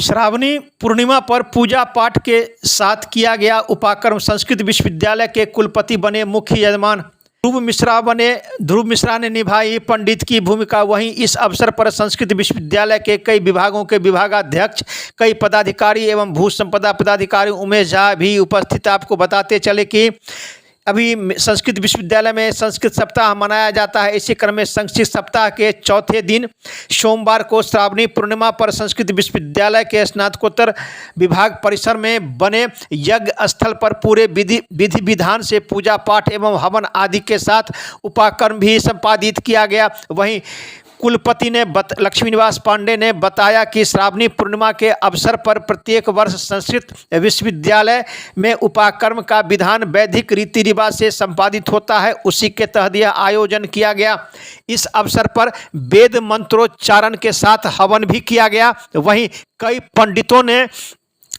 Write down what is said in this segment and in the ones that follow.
श्रावणी पूर्णिमा पर पूजा पाठ के साथ किया गया उपाकर्म। संस्कृत विश्वविद्यालय के कुलपति बने मुख्य यजमान। ध्रुव मिश्रा ने निभाई पंडित की भूमिका। वहीं इस अवसर पर संस्कृत विश्वविद्यालय के कई विभागों के विभागाध्यक्ष, कई पदाधिकारी एवं भू संपदा पदाधिकारी उमेश झा भी उपस्थित। आपको बताते चले कि अभी संस्कृत विश्वविद्यालय में संस्कृत सप्ताह मनाया जाता है। इसी क्रम में संस्कृत सप्ताह के चौथे दिन सोमवार को श्रावणी पूर्णिमा पर संस्कृत विश्वविद्यालय के स्नातकोत्तर विभाग परिसर में बने यज्ञ स्थल पर पूरे विधि विधान से पूजा पाठ एवं हवन आदि के साथ उपाकर्म भी संपादित किया गया। वहीं कुलपति ने लक्ष्मी निवास पांडे ने बताया कि श्रावणी पूर्णिमा के अवसर पर प्रत्येक वर्ष संस्कृत विश्वविद्यालय में उपाकर्म का विधान वैदिक रीति रिवाज से संपादित होता है। उसी के तहत यह आयोजन किया गया। इस अवसर पर वेद मंत्रोच्चारण के साथ हवन भी किया गया। वहीं कई पंडितों ने,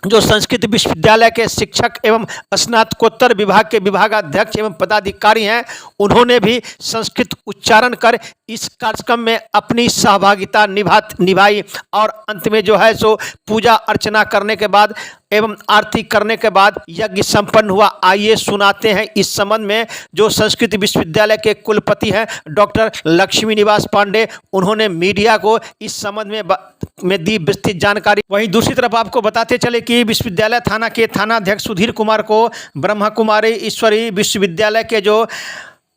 जो संस्कृत विश्वविद्यालय के शिक्षक एवं स्नातकोत्तर विभाग के विभागाध्यक्ष एवं पदाधिकारी हैं, उन्होंने भी संस्कृत उच्चारण कर इस कार्यक्रम में अपनी सहभागिता निभाई और अंत में जो है सो पूजा अर्चना करने के बाद एवं आरती करने के बाद यज्ञ संपन्न हुआ। आइए सुनाते हैं इस संबंध में जो संस्कृत विश्वविद्यालय के कुलपति हैं डॉक्टर लक्ष्मी निवास पांडे, उन्होंने मीडिया को इस संबंध में दी विस्तृत जानकारी। वहीं दूसरी तरफ आपको बताते चले कि विश्वविद्यालय थाना के थानाध्यक्ष सुधीर कुमार को ब्रह्मा कुमारी ईश्वरी विश्वविद्यालय के जो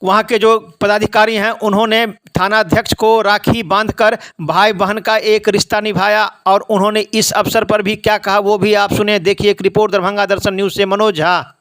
वहाँ के जो पदाधिकारी हैं, उन्होंने थानाध्यक्ष को राखी बांधकर भाई बहन का एक रिश्ता निभाया और उन्होंने इस अवसर पर भी क्या कहा वो भी आप सुने। देखिए एक रिपोर्ट दरभंगा दर्शन न्यूज़ से मनोज झा।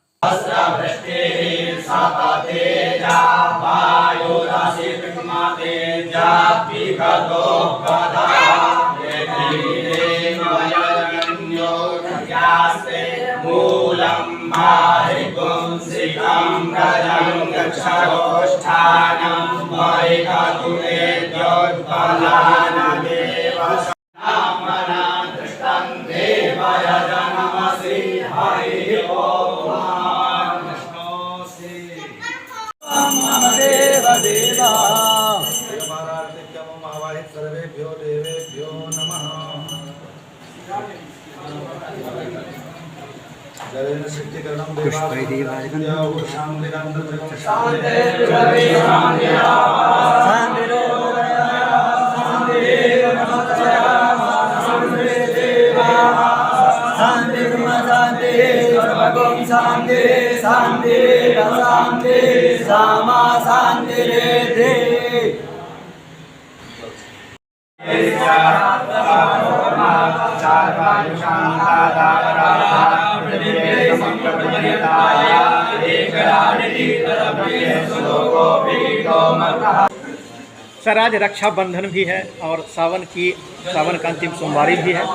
सर आज रक्षाबंधन भी है और सावन का अंतिम सोमवारी भी है।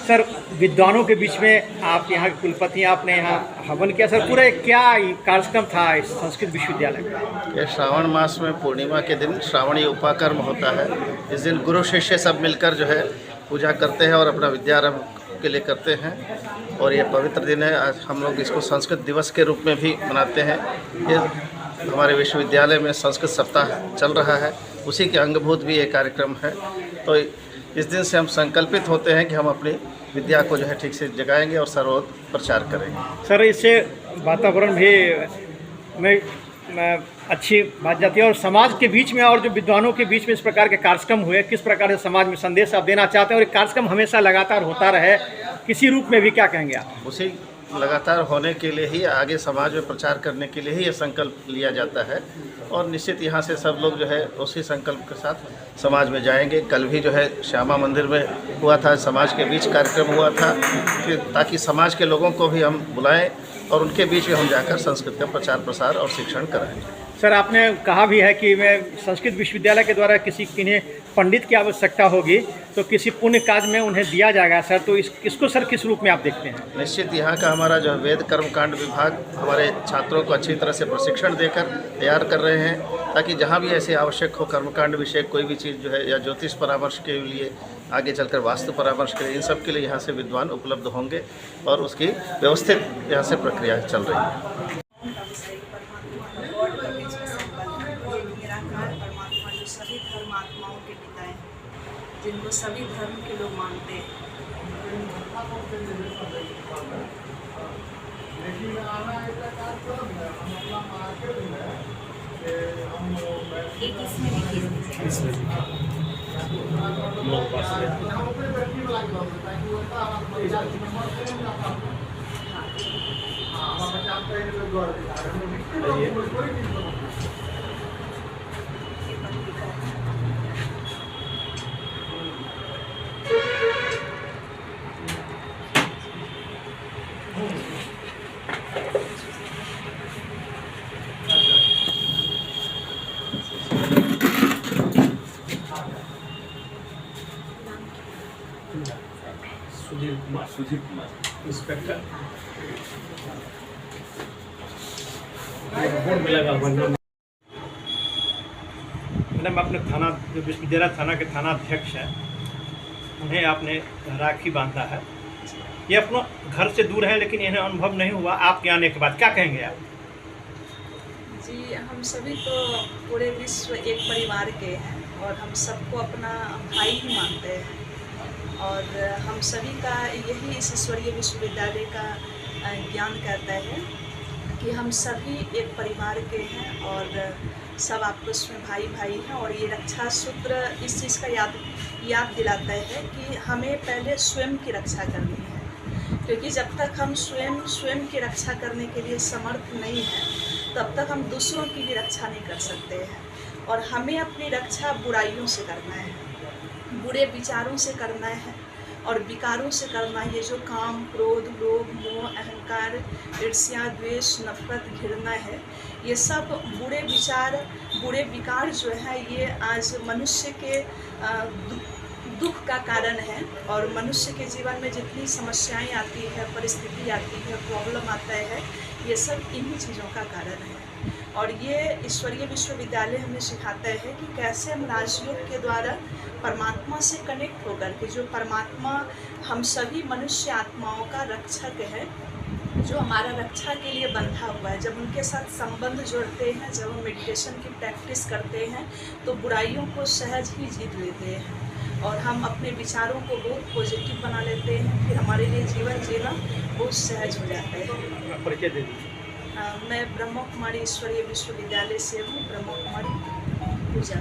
सर विद्वानों के बीच में आप यहाँ के कुलपति, आपने यहाँ हवन किया। सर पूरा क्या कार्यक्रम था इस संस्कृत विश्वविद्यालय में? ये श्रावण मास में पूर्णिमा के दिन श्रावणी उपाकर्म होता है। इस दिन गुरु शिष्य सब मिलकर जो है पूजा करते हैं और अपना विद्यारंभ के लिए करते हैं और ये पवित्र दिन है। आज हम लोग इसको संस्कृत दिवस के रूप में भी मनाते हैं। ये हमारे विश्वविद्यालय में संस्कृत सप्ताह चल रहा है, उसी के अंगभूत भी ये कार्यक्रम है। तो इस दिन से हम संकल्पित होते हैं कि हम अपनी विद्या को जो है ठीक से जगाएंगे और सर्वोत्तम प्रचार करेंगे। सर इससे वातावरण भी में अच्छी बात जाती है और समाज के बीच में और जो विद्वानों के बीच में इस प्रकार के कार्यक्रम हुए, किस प्रकार से समाज में संदेश आप देना चाहते हैं और ये कार्यक्रम हमेशा लगातार होता रहे किसी रूप में भी, क्या कहेंगे आप? उसी लगातार होने के लिए ही, आगे समाज में प्रचार करने के लिए ही ये संकल्प लिया जाता है और निश्चित यहाँ से सब लोग जो है उसी संकल्प के साथ समाज में जाएंगे। कल भी जो है श्यामा मंदिर में हुआ था, समाज के बीच कार्यक्रम हुआ था कि ताकि समाज के लोगों को भी हम बुलाएं और उनके बीच में हम जाकर संस्कृत का प्रचार प्रसार और शिक्षण कराएंगे। सर आपने कहा भी है कि मैं संस्कृत विश्वविद्यालय के द्वारा किन्हें पंडित की आवश्यकता होगी तो किसी पुण्य कार्य में उन्हें दिया जाएगा। सर तो इसको सर किस रूप में आप देखते हैं? निश्चित यहाँ का हमारा जो वेद कर्मकांड विभाग हमारे छात्रों को अच्छी तरह से प्रशिक्षण देकर तैयार कर रहे हैं ताकि जहाँ भी ऐसे आवश्यक हो कर्मकांड विषय कोई भी चीज़ जो है या ज्योतिष परामर्श के लिए, आगे चलकर वास्तु परामर्श के लिए, इन सब के लिए यहाँ से विद्वान उपलब्ध होंगे और उसकी व्यवस्थित यहाँ से प्रक्रिया चल रही है। परमात्मा जो सभी धर्मात्माओं के पिता हैं, जिनको सभी धर्म के लोग मानते हैं, एक इसमें लिखिए। सुधीर कुमार इंस्पेक्टर बोर्ड में लगा हुआ नाम। मैडम अपने थाना जो विश्वविद्यालय थाना के थाना अध्यक्ष हैं, उन्हें आपने राखी बांधा है। ये अपना घर से दूर है लेकिन इन्हें अनुभव नहीं हुआ, आपके आने के बाद क्या कहेंगे आप? जी, हम सभी तो पूरे विश्व एक परिवार के हैं और हम सबको अपना भाई ही मानते हैं और हम सभी का यही इस ईश्वरीय विश्वविद्यालय का ज्ञान कहता है कि हम सभी एक परिवार के हैं और सब आपस में भाई भाई हैं। और ये रक्षा सूत्र इस चीज़ का याद दिलाता है कि हमें पहले स्वयं की रक्षा करनी है, क्योंकि जब तक हम स्वयं की रक्षा करने के लिए समर्थ नहीं हैं तब तक हम दूसरों की भी रक्षा नहीं कर सकते हैं। और हमें अपनी रक्षा बुराइयों से करना है, बुरे विचारों से करना है और विकारों से करना है। ये जो काम, क्रोध, लोभ, मोह, अहंकार, ईर्ष्या, द्वेष, नफरत, घृणा है, ये सब बुरे विचार, बुरे विकार जो है ये आज मनुष्य के दुख का कारण है। और मनुष्य के जीवन में जितनी समस्याएं आती है, परिस्थिति आती है, प्रॉब्लम आता है, ये सब इन्हीं चीज़ों का कारण है। और ये ईश्वरीय विश्वविद्यालय हमें सिखाता है कि कैसे हम राजयोग के द्वारा परमात्मा से कनेक्ट होकर के, जो परमात्मा हम सभी मनुष्य आत्माओं का रक्षक है, जो हमारा रक्षा के लिए बंधा हुआ है, जब उनके साथ संबंध जोड़ते हैं, जब हम मेडिटेशन की प्रैक्टिस करते हैं तो बुराइयों को सहज ही जीत लेते हैं और हम अपने विचारों को बहुत पॉजिटिव बना लेते हैं। फिर हमारे लिए जीवन जीना बहुत सहज हो जाता है। परिचय दे दीजिए। मैं ब्रह्म कुमारी ईश्वरीय विश्वविद्यालय से हूँ, ब्रह्म कुमारी पूजा।